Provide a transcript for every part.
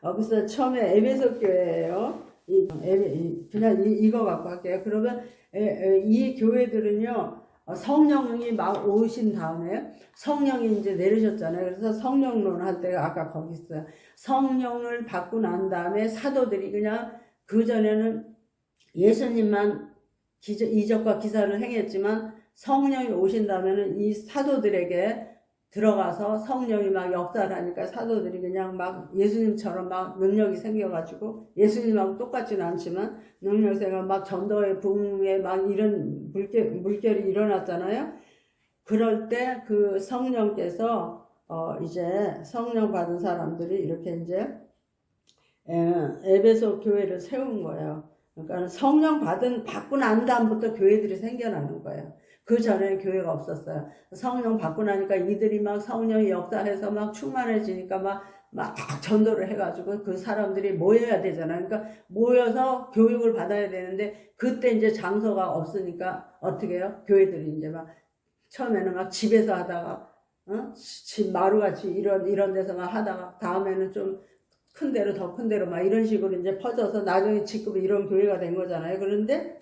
그래서 처음에 에베소 교회예요. 그냥 이거 갖고 할게요. 그러면 이 교회들은요, 성령이 막 오신 다음에 성령이 이제 내리셨잖아요. 그래서 성령론 할 때가 아까 거기 있어요. 성령을 받고 난 다음에 사도들이 그냥 그 전에는 예수님만 이적과 기사를 행했지만 성령이 오신 다음에는 이 사도들에게 들어가서 성령이 막 역사를 하니까 사도들이 그냥 막 예수님처럼 막 능력이 생겨가지고 예수님하고 똑같지는 않지만 능력이 생겨 막 전도의 붕에 막 이런 물결이 일어났잖아요. 그럴 때 그 성령께서 이제 성령 받은 사람들이 이렇게 이제 에베소 교회를 세운 거예요. 그러니까 성령 받고 난 다음부터 교회들이 생겨나는 거예요. 그 전에는 교회가 없었어요. 성령 받고 나니까 이들이 막 성령이 역사해서 막 충만해지니까 막 전도를 해가지고 그 사람들이 모여야 되잖아요. 그러니까 모여서 교육을 받아야 되는데 그때 이제 장소가 없으니까 어떻게 해요? 교회들이 이제 막 처음에는 막 집에서 하다가 집 마루같이 이런 데서 막 하다가 다음에는 좀 큰 데로 더 큰 데로 막 이런 식으로 이제 퍼져서 나중에 지금 이런 교회가 된 거잖아요. 그런데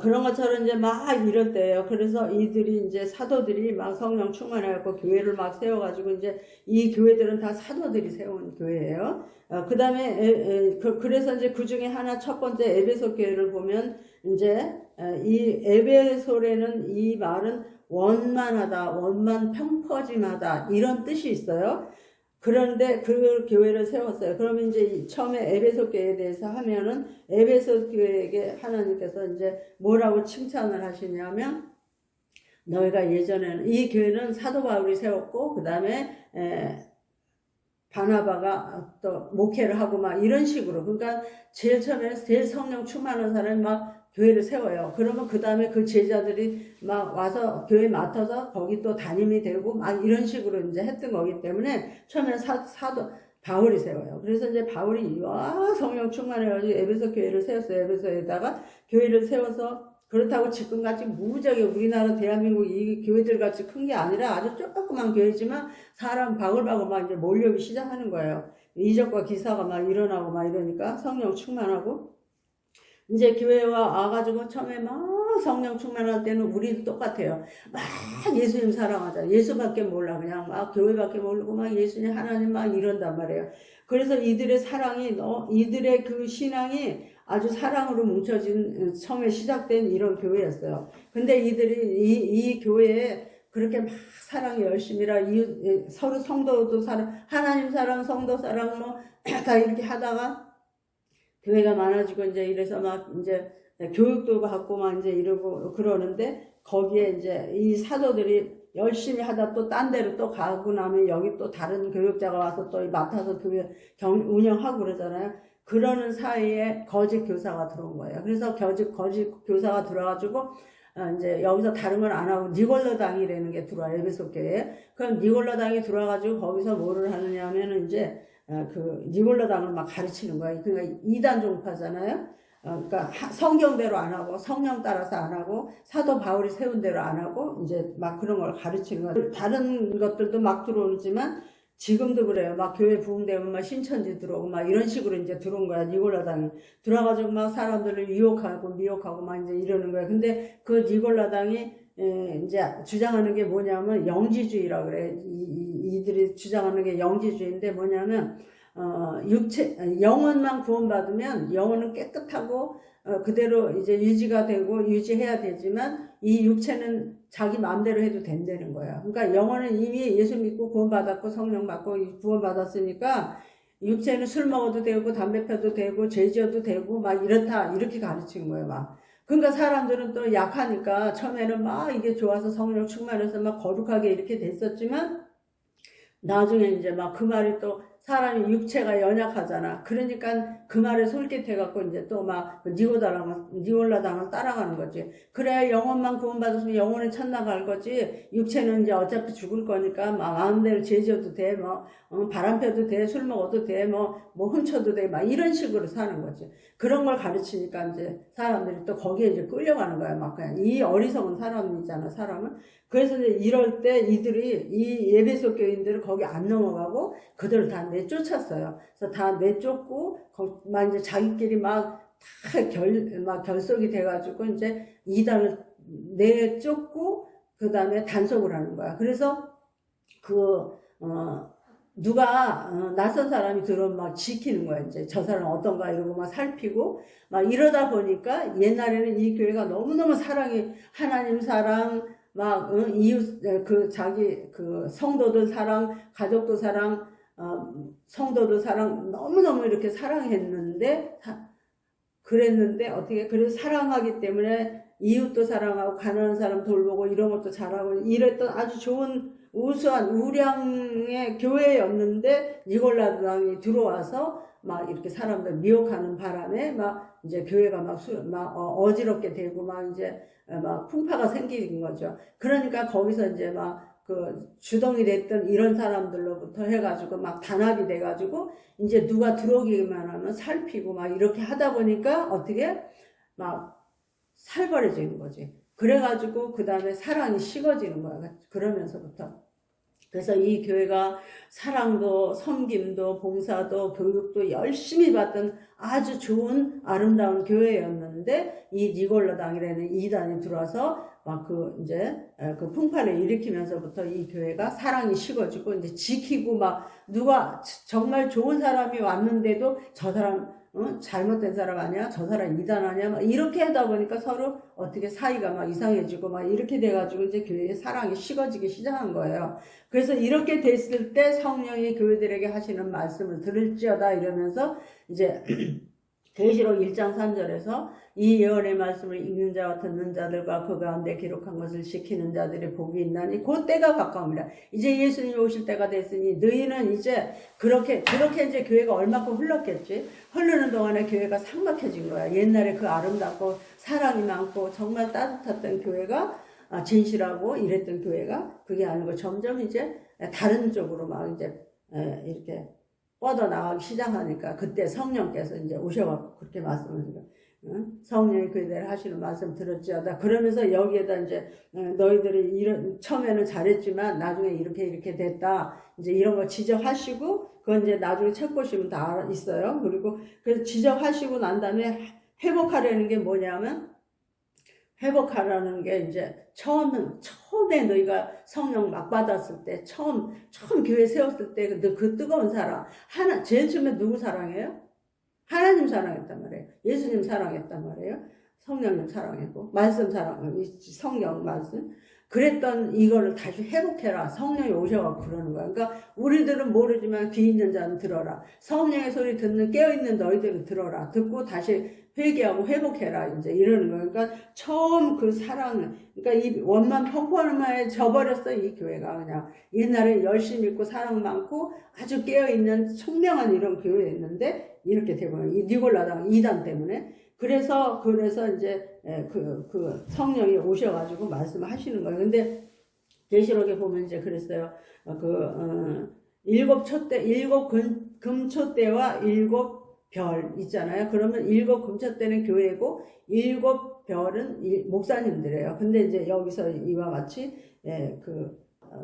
그런 것처럼 이제 막 이럴 때예요. 그래서 이들이 이제 사도들이 막 성령 충만해갖고 교회를 막 세워가지고 이제 이 교회들은 다 사도들이 세운 교회예요. 그 다음에 그래서 이제 그 중에 하나 첫 번째 에베소 교회를 보면 이제 이 에베소라는 이 말은 원만하다, 원만 평퍼짐하다 이런 뜻이 있어요. 그런데 그 교회를 세웠어요. 그러면 이제 처음에 에베소 교회에 대해서 하면은 에베소 교회에게 하나님께서 이제 뭐라고 칭찬을 하시냐면 너희가 예전에는 이 교회는 사도 바울이 세웠고 그 다음에 바나바가 또 목회를 하고 막 이런 식으로 그러니까 제일 처음에 제일 성령 충만한 사람이 막 교회를 세워요. 그러면 그 다음에 그 제자들이 막 와서 교회 맡아서 거기 또 담임이 되고 막 이런 식으로 이제 했던 거기 때문에 처음에는 사도 바울이 세워요. 그래서 이제 바울이 성령 충만해가지고 에베소 교회를 세웠어요. 에베소에다가 교회를 세워서 그렇다고 지금같이 무지하게 우리나라 대한민국 이 교회들 같이 큰 게 아니라 아주 조그만 교회지만 사람 바글바글 막 이제 몰려오기 시작하는 거예요. 이적과 기사가 막 일어나고 막 이러니까 성령 충만하고 이제 교회에 와가지고 처음에 막 성령 충만할 때는 우리도 똑같아요. 막 예수님 사랑하자. 예수밖에 몰라. 그냥 막 교회밖에 모르고 막 예수님 하나님 막 이런단 말이에요. 그래서 이들의 사랑이 이들의 그 신앙이 아주 사랑으로 뭉쳐진 처음에 시작된 이런 교회였어요. 근데 이들이 이 교회에 그렇게 막 사랑이 열심히라 서로 성도도 사랑, 하나님 사랑, 성도 사랑 뭐 다 이렇게 하다가 교회가 많아지고 이제 이래서 막 이제 교육도 받고 막 이제 이러고 그러는데 거기에 이제 이 사도들이 열심히 하다 또 딴 데로 또 가고 나면 여기 또 다른 교육자가 와서 또 맡아서 교회 운영하고 그러잖아요. 그러는 사이에 거짓 교사가 들어온 거예요. 그래서 거짓 교사가 들어와가지고 이제 여기서 다른 건 안 하고 니골라당이라는 게 들어와요. 에베소 교회에. 그럼 니골라당이 들어와가지고 거기서 뭐를 하느냐 하면은 이제 그 니골라당을 막 가르치는 거예요. 그러니까 이단 종파잖아요. 그러니까 성경대로 안 하고 성령 따라서 안 하고 사도 바울이 세운 대로 안 하고 이제 막 그런 걸 가르치는 거예요. 다른 것들도 막 들어오지만 지금도 그래요. 막 교회 부흥되면 막 신천지 들어오고 막 이런 식으로 이제 들어온 거야. 니골라당이 들어가지고 막 사람들을 유혹하고 미혹하고 막 이제 이러는 거야. 근데 그 니골라당이 이제 주장하는 게 뭐냐면 영지주의라고 그래. 이들이 주장하는 게 영지주의인데 뭐냐면 영혼만 구원받으면 영혼은 깨끗하고 그대로 이제 유지가 되고 유지해야 되지만 이 육체는 자기 마음대로 해도 된다는 거야. 그러니까 영혼은 이미 예수 믿고 구원받았고 성령 받고 구원받았으니까 육체는 술 먹어도 되고 담배 펴도 되고 죄 지어도 되고 막 이렇다 이렇게 가르치는 거예요. 막. 그러니까 사람들은 또 약하니까 처음에는 막 이게 좋아서 성령 충만해서 막 거룩하게 이렇게 됐었지만 나중에 이제 막 그 말이 또 사람이 육체가 연약하잖아. 그러니까 그 말에 솔깃해갖고 이제 또 막 니골라당을 따라가는 거지. 그래야 영혼만 구원받았으면 영혼에 천나갈 거지. 육체는 이제 어차피 죽을 거니까 막 마음대로 죄지어도 돼. 뭐 바람 펴도 돼. 술 먹어도 돼. 뭐 훔쳐도 돼. 막 이런 식으로 사는 거지. 그런 걸 가르치니까 이제 사람들이 또 거기에 이제 끌려가는 거야. 막 그냥 이 어리석은 사람이잖아. 사람은. 그래서 이제 이럴 때 이들이 이 에베소 교인들을 거기 안 넘어가고 그들을 다 내쫓았어요. 그래서 다 내쫓고 막 이제 자기끼리 막 막 결속이 돼가지고 이제 이단을 내쫓고 그 다음에 단속을 하는 거야. 그래서 누가 낯선 사람이 들어오면 막 지키는 거야. 이제 저 사람 어떤가 이러고 막 살피고 막 이러다 보니까 옛날에는 이 교회가 너무너무 사랑이 하나님 사랑 막 이웃 자기 성도들 사랑 가족도 사랑 성도들 사랑 너무너무 이렇게 사랑했는데 그랬는데 어떻게 그래서 사랑하기 때문에 이웃도 사랑하고 가난한 사람 돌보고 이런 것도 잘하고 이랬던 아주 좋은 우수한 우량의 교회였는데 니골라당이 들어와서 막 이렇게 사람들 미혹하는 바람에 막 이제 교회가 막 어지럽게 되고 막 이제 막 풍파가 생기는 거죠. 그러니까 거기서 이제 막 주동이 됐던 이런 사람들로부터 해가지고 막 단합이 돼가지고 이제 누가 들어오기만 하면 살피고 막 이렇게 하다 보니까 어떻게 막 살벌해지는 거지. 그래가지고 그 다음에 사랑이 식어지는 거야. 그러면서부터. 그래서 이 교회가 사랑도 섬김도 봉사도 교육도 열심히 받던 아주 좋은 아름다운 교회였는데 이 니골라당이라는 이단이 들어와서 막 이제 그 풍파를 일으키면서부터 이 교회가 사랑이 식어지고 이제 지키고 막 누가 정말 좋은 사람이 왔는데도 저 사람 잘못된 사람 아니야? 저 사람 이단 아니야? 막 이렇게 하다 보니까 서로 어떻게 사이가 막 이상해지고 막 이렇게 돼가지고 이제 교회의 사랑이 식어지기 시작한 거예요. 그래서 이렇게 됐을 때 성령이 교회들에게 하시는 말씀을 들을지어다 이러면서 이제 계시록 1장 3절에서 이 예언의 말씀을 읽는 자와 듣는 자들과 그 가운데 기록한 것을 지키는 자들의 복이 있나니 곧 때가 가까웁니다. 이제 예수님이 오실 때가 됐으니 너희는 이제 그렇게 이제 교회가 얼마큼 흘렀겠지. 흐르는 동안에 교회가 삭막해진 거야. 옛날에 그 아름답고 사랑이 많고 정말 따뜻했던 교회가 진실하고 이랬던 교회가 그게 아니고 점점 이제 다른 쪽으로 막 이제 이렇게 뻗어나가기 시작하니까 그때 성령께서 이제 오셔갖고 그렇게 말씀을 드려. 성령이 그대로 하시는 말씀 들었지어다. 그러면서 여기에다 이제 너희들이 처음에는 잘했지만 나중에 이렇게 됐다. 이제 이런 거 지적하시고 그건 이제 나중에 책 보시면 다 있어요. 그리고 그래서 지적하시고 난 다음에 회복하려는 게 뭐냐면 회복하라는 게 이제 처음에 너희가 성령 막 받았을 때 처음 교회 세웠을 때 그 뜨거운 사랑 제일 처음에 누구 사랑해요? 하나님 사랑했단 말이에요. 예수님 사랑했단 말이에요. 성령님 사랑했고 말씀 사랑 성령 말씀 그랬던 이거를 다시 회복해라. 성령이 오셔가지고 그러는 거야. 그러니까 우리들은 모르지만 귀 있는 자는 들어라. 성령의 소리 듣는 깨어있는 너희들은 들어라. 듣고 다시 회개하고 회복해라. 이제 이러는 거예요. 그러니까 처음 그 사랑, 그러니까 이 원만 펑펑만에 져버렸어. 이 교회가 그냥 옛날에 열심히 있고 사랑 많고 아주 깨어있는 총명한 이런 교회였는데 이렇게 되고요. 이 니골라당 이단 때문에. 그래서 이제 그 성령이 오셔가지고 말씀하시는 거예요. 근데 계시록에 보면 이제 그랬어요. 일곱 금초대와 일곱 별 있잖아요. 그러면 일곱 금초대는 교회고 일곱 별은 목사님들이에요. 근데 이제 여기서 이와 같이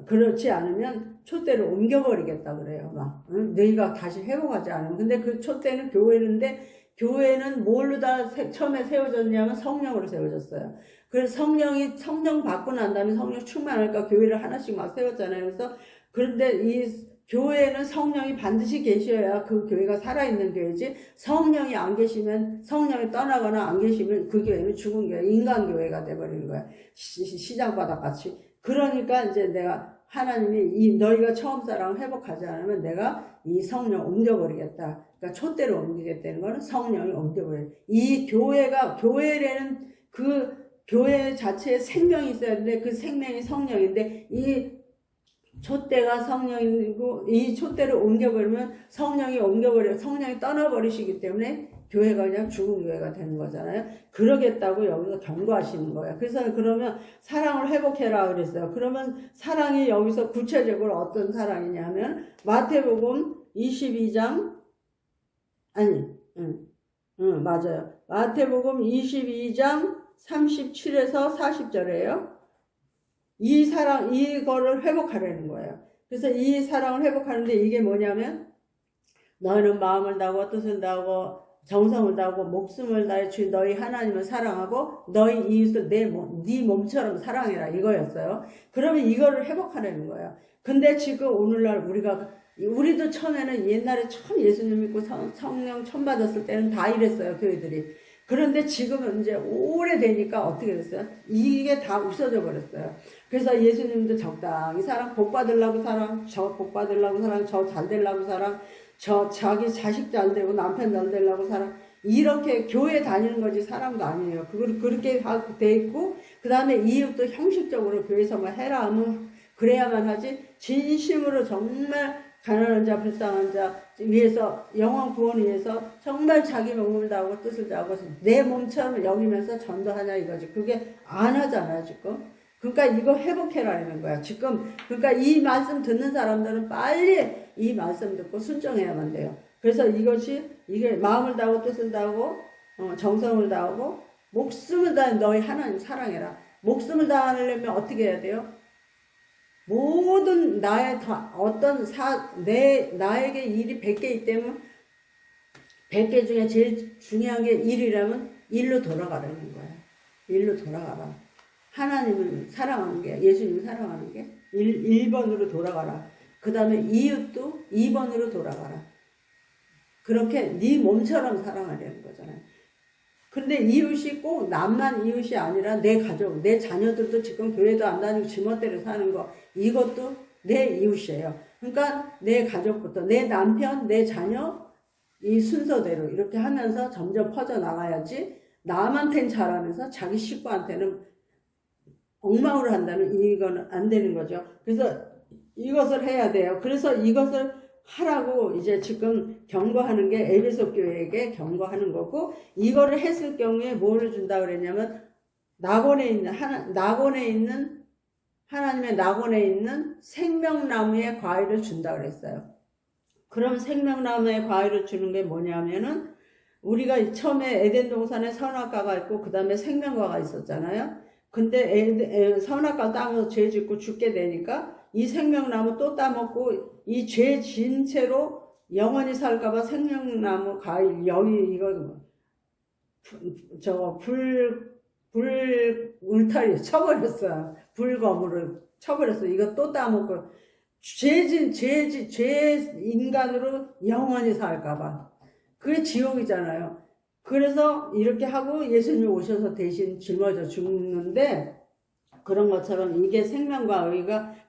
그렇지 않으면 촛대를 옮겨버리겠다 그래요. 막 너희가 다시 회복하지 않으면. 근데 그 촛대는 교회인데 교회는 뭘로 다 처음에 세워졌냐면 성령으로 세워졌어요. 그래서 성령 받고 난 다음에 성령 충만하니까 교회를 하나씩 막 세웠잖아요. 그래서 그런데 이 교회는 성령이 반드시 계셔야 그 교회가 살아있는 교회지 성령이 안 계시면 성령이 떠나거나 안 계시면 그 교회는 죽은 교회, 인간교회가 돼버리는 거야. 시장바닥같이. 그러니까 이제 내가 하나님이 너희가 처음 사랑을 회복하지 않으면 내가 이 성령 옮겨버리겠다. 그러니까 촛대를 옮기겠다는 거는 성령이 옮겨버려. 이 교회라는 그 교회 자체에 생명이 있어야 되는데 그 생명이 성령인데 이 촛대가 성령이고 이 촛대를 옮겨버리면 성령이 떠나버리시기 때문에 교회가 그냥 죽은 교회가 되는 거잖아요. 그러겠다고 여기서 경고하시는 거예요. 그래서 그러면 사랑을 회복해라 그랬어요. 그러면 사랑이 여기서 구체적으로 어떤 사랑이냐면 마태복음 22장 맞아요. 마태복음 22장 37에서 40절이에요. 이거를 회복하려는 거예요. 그래서 이 사랑을 회복하는데 이게 뭐냐면 너희는 마음을 다하고 뜻을 다하고 정성을 다하고 목숨을 다해 주 너희 하나님을 사랑하고 너희 이웃을 네 몸처럼 사랑해라 이거였어요. 그러면 이거를 회복하려는 거예요. 근데 지금 오늘날 우리도 처음에는 옛날에 처음 예수님 믿고 성령 처음 받았을 때는 다 이랬어요, 교회들이. 그런데 지금은 이제 오래되니까 어떻게 됐어요? 이게 다 없어져 버렸어요. 그래서 예수님도 적당히 사랑, 복 받으려고 사랑, 저 복 받으려고 사랑, 저 잘 되려고 사랑, 저 자기 자식 잘 되고 남편 잘 되려고 사랑, 이렇게 교회 다니는 거지 사람도 아니에요. 그걸 그렇게 돼 있고, 그 다음에 이웃도 형식적으로 교회에서만 해라 하면 그래야만 하지, 진심으로 정말 가난한 자, 불쌍한 자 위해서, 영원 구원 위해서 정말 자기 몸을 다하고 뜻을 다하고 내 몸처럼 여기면서 전도하냐 이거지. 그게 안 하잖아요, 지금. 그러니까 이거 회복해라는 거야, 지금. 그러니까 이 말씀 듣는 사람들은 빨리 이 말씀 듣고 순종해야만 돼요. 그래서 이게 마음을 다하고 뜻을 다하고 정성을 다하고 목숨을 다해 너희 하나님 사랑해라. 목숨을 다하려면 어떻게 해야 돼요? 모든 나에게 일이 100개 있다면 100개 중에 제일 중요한 게 일이라면 일로 돌아가라는 거야. 일로 돌아가라. 하나님을 사랑하는 게, 예수님을 사랑하는 게 1번으로 돌아가라. 그 다음에 이웃도 2번으로 돌아가라. 그렇게 네 몸처럼 사랑하려는 거잖아요. 근데 이웃이 꼭 남만 이웃이 아니라 내 가족, 내 자녀들도 지금 교회도 안 다니고 지멋대로 사는 거, 이것도 내 이웃이에요. 그러니까 내 가족부터, 내 남편, 내 자녀, 이 순서대로 이렇게 하면서 점점 퍼져나가야지, 남한테는 잘하면서 자기 식구한테는 엉망으로 한다는, 이거는 안 되는 거죠. 그래서 이것을 해야 돼요. 그래서 이것을 하라고 이제 지금 경고하는 게 에베소 교회에게 경고하는 거고, 이거를 했을 경우에 뭐를 준다 그랬냐면 하나님의 낙원에 있는 생명나무의 과일을 준다 그랬어요. 그럼 생명나무의 과일을 주는 게 뭐냐면은, 우리가 처음에 에덴 동산에 선악과가 있고 그 다음에 생명과가 있었잖아요. 근데 선악과 따면서 죄 짓고 죽게 되니까 이 생명나무 또 따먹고 이 죄 진 채로 영원히 살까봐 생명나무 과일, 여기 이거 울타리 쳐버렸어. 불검으로 쳐버렸어. 이거 또 따먹고 죄 인간으로 영원히 살까봐. 그게 지옥이잖아요. 그래서 이렇게 하고 예수님이 오셔서 대신 짊어져 죽는데, 그런 것처럼 이게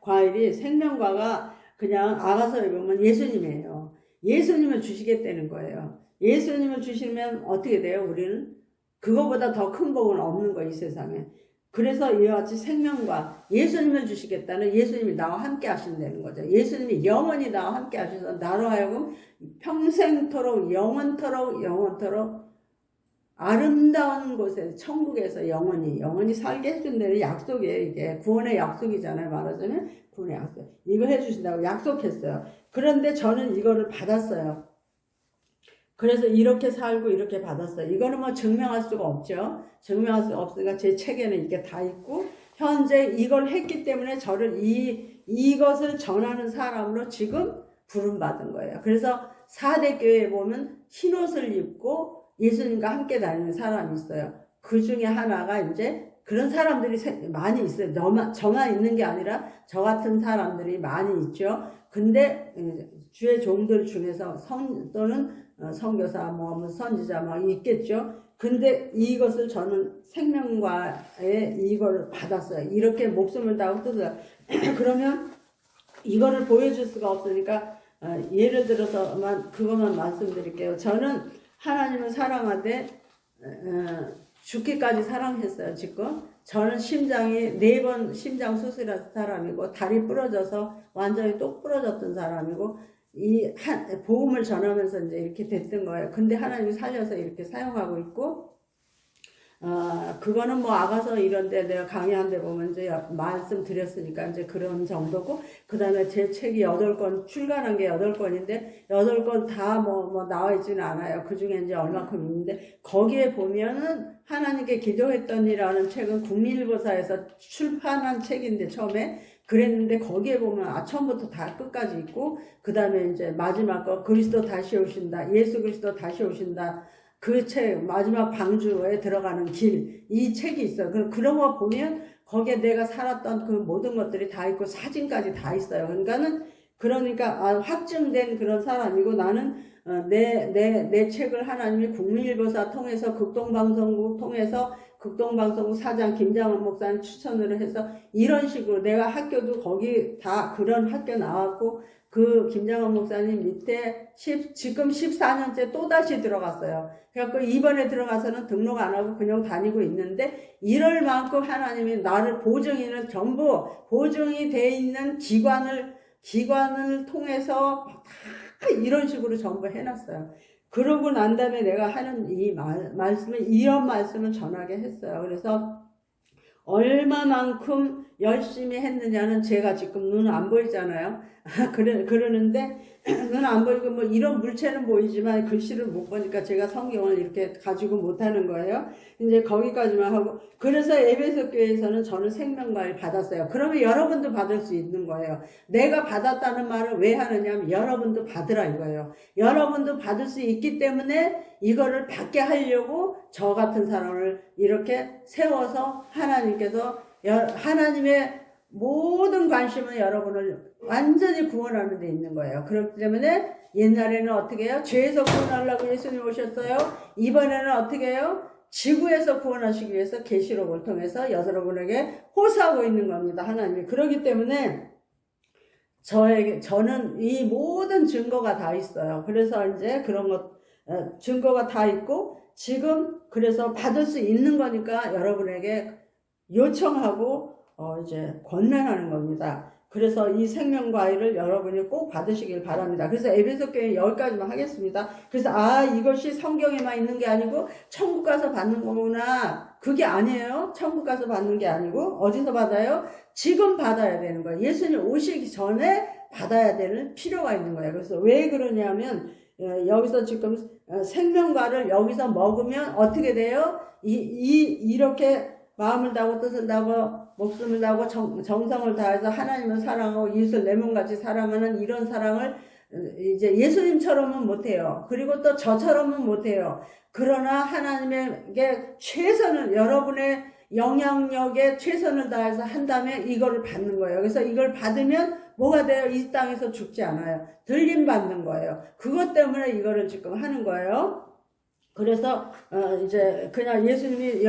과일이 생명과가 그냥 아가서를 보면 예수님이에요. 예수님을 주시겠다는 거예요. 예수님을 주시면 어떻게 돼요? 우리는 그거보다 더 큰 복은 없는 거예요, 이 세상에. 그래서 이와 같이 생명과 예수님을 주시겠다는, 예수님이 나와 함께 하신다는 거죠. 예수님이 영원히 나와 함께 하셔서 나로 하여금 평생토록 영원토록 아름다운 곳에, 천국에서 영원히 살게 해준다는 약속이에요. 이게 구원의 약속이잖아요. 말하자면 구원의 약속. 이거 해주신다고 약속했어요. 그런데 저는 이거를 받았어요. 그래서 이렇게 살고 이렇게 받았어요. 이거는 뭐 증명할 수가 없죠. 증명할 수가 없으니까 제 책에는 이게 다 있고, 현재 이걸 했기 때문에 저를 이것을 전하는 사람으로 지금 부름받은 거예요. 그래서 4대 교회에 보면 흰옷을 입고 예수님과 함께 다니는 사람이 있어요. 그 중에 하나가 이제 그런 사람들이 많이 있어요. 저만 있는 게 아니라 저 같은 사람들이 많이 있죠. 근데 주의 종들 중에서 또는 선교사, 선지자 막 있겠죠. 근데 이것을 저는 생명과의 이걸 받았어요. 이렇게 목숨을 다하고 뜻을 그러면 이거를 보여줄 수가 없으니까 예를 들어서 그것만 말씀드릴게요. 저는 하나님을 사랑하되 죽기까지 사랑했어요. 지금 저는 심장이 4번 심장 수술한 사람이고, 다리 부러져서 완전히 똑 부러졌던 사람이고, 복음을 전하면서 이제 이렇게 됐던 거예요. 근데 하나님이 살려서 이렇게 사용하고 있고, 그거는 뭐 아가서 이런데 내가 강의한 데 보면 이제 말씀드렸으니까 이제 그런 정도고, 그 다음에 제 책이 8권, 출간한 게 8권인데, 8권 다 뭐 나와 있지는 않아요. 그 중에 이제 얼마큼 있는데, 거기에 보면은 하나님께 기도했더니라는 책은 국민일보사에서 출판한 책인데, 처음에. 그랬는데, 거기에 보면 처음부터 다 끝까지 있고, 그 다음에 이제 마지막 거, 그리스도 다시 오신다. 예수 그리스도 다시 오신다. 그 책, 마지막 방주에 들어가는 길, 이 책이 있어요. 그런 거 보면 거기에 내가 살았던 그 모든 것들이 다 있고 사진까지 다 있어요. 그러니까 확증된 그런 사람이고, 나는 내 책을 하나님이 국민일보사 통해서 극동방송국 통해서 극동방송국 사장 김장원 목사님 추천을 해서 이런 식으로, 내가 학교도 거기 다 그런 학교 나왔고, 그 김장원 목사님 밑에 지금 14년째 또다시 들어갔어요. 그래갖고 이번에 들어가서는 등록 안 하고 그냥 다니고 있는데, 이럴 만큼 하나님이 나를 보증인을 전부 보증이 돼 있는 기관을 통해서 다 이런 식으로 전부 해놨어요. 그러고 난 다음에 내가 하는 이 말씀을, 이런 말씀을 전하게 했어요. 그래서 얼마만큼 열심히 했느냐는 제가 지금 눈 안 보이잖아요. 그러는데 눈 안 보이고 뭐 이런 물체는 보이지만 글씨를 못 보니까 제가 성경을 이렇게 가지고 못하는 거예요. 이제 거기까지만 하고, 그래서 에베소 교회에서는 저는 생명과를 받았어요. 그러면 여러분도 받을 수 있는 거예요. 내가 받았다는 말을 왜 하느냐면 여러분도 받으라 이거예요. 여러분도 받을 수 있기 때문에 이거를 받게 하려고 저 같은 사람을 이렇게 세워서 하나님의 모든 관심은 여러분을 완전히 구원하는 데 있는 거예요. 그렇기 때문에 옛날에는 어떻게 해요? 죄에서 구원하려고 예수님 오셨어요. 이번에는 어떻게 해요? 지구에서 구원하시기 위해서 계시록을 통해서 여러분에게 호소하고 있는 겁니다. 하나님이. 그렇기 때문에 저는 이 모든 증거가 다 있어요. 그래서 이제 그런 증거가 다 있고, 지금 그래서 받을 수 있는 거니까 여러분에게 요청하고 이제 권면하는 겁니다. 그래서 이 생명과일을 여러분이 꼭 받으시길 바랍니다. 그래서 에베소 교회 여기까지만 하겠습니다. 그래서 이것이 성경에만 있는 게 아니고 천국 가서 받는 거구나. 그게 아니에요. 천국 가서 받는 게 아니고 어디서 받아요? 지금 받아야 되는 거예요. 예수님 오시기 전에 받아야 되는 필요가 있는 거예요. 그래서 왜 그러냐면 여기서 지금 생명과를 여기서 먹으면 어떻게 돼요? 이렇게 마음을 다하고 뜻을 다하고 목숨을 다하고 정성을 다해서 하나님을 사랑하고 이웃을 내 몸같이 사랑하는 이런 사랑을 이제 예수님처럼은 못해요. 그리고 또 저처럼은 못해요. 그러나 하나님에게 여러분의 영향력에 최선을 다해서 한다면 이거를 받는 거예요. 그래서 이걸 받으면 뭐가 돼요? 이 땅에서 죽지 않아요. 들림 받는 거예요. 그것 때문에 이거를 지금 하는 거예요. 그래서 이제 그냥 예수님이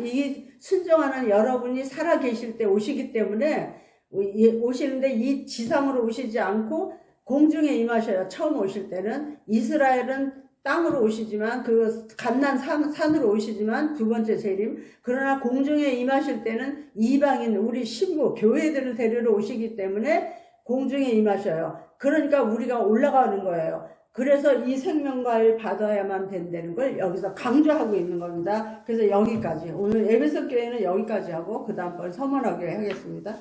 이 순종하는 여러분이 살아 계실 때 오시기 때문에 오시는데, 이 지상으로 오시지 않고 공중에 임하셔요. 처음 오실 때는 이스라엘은 땅으로 오시지만, 그 갓난 산으로 오시지만 두 번째 재림. 그러나 공중에 임하실 때는 이방인 우리 신부 교회들을 데리러 오시기 때문에 공중에 임하셔요. 그러니까 우리가 올라가는 거예요. 그래서 이 생명과를 받아야만 된다는 걸 여기서 강조하고 있는 겁니다. 그래서 여기까지, 오늘 에베소 교회는 여기까지 하고 그 다음번 서문화 교회 하겠습니다.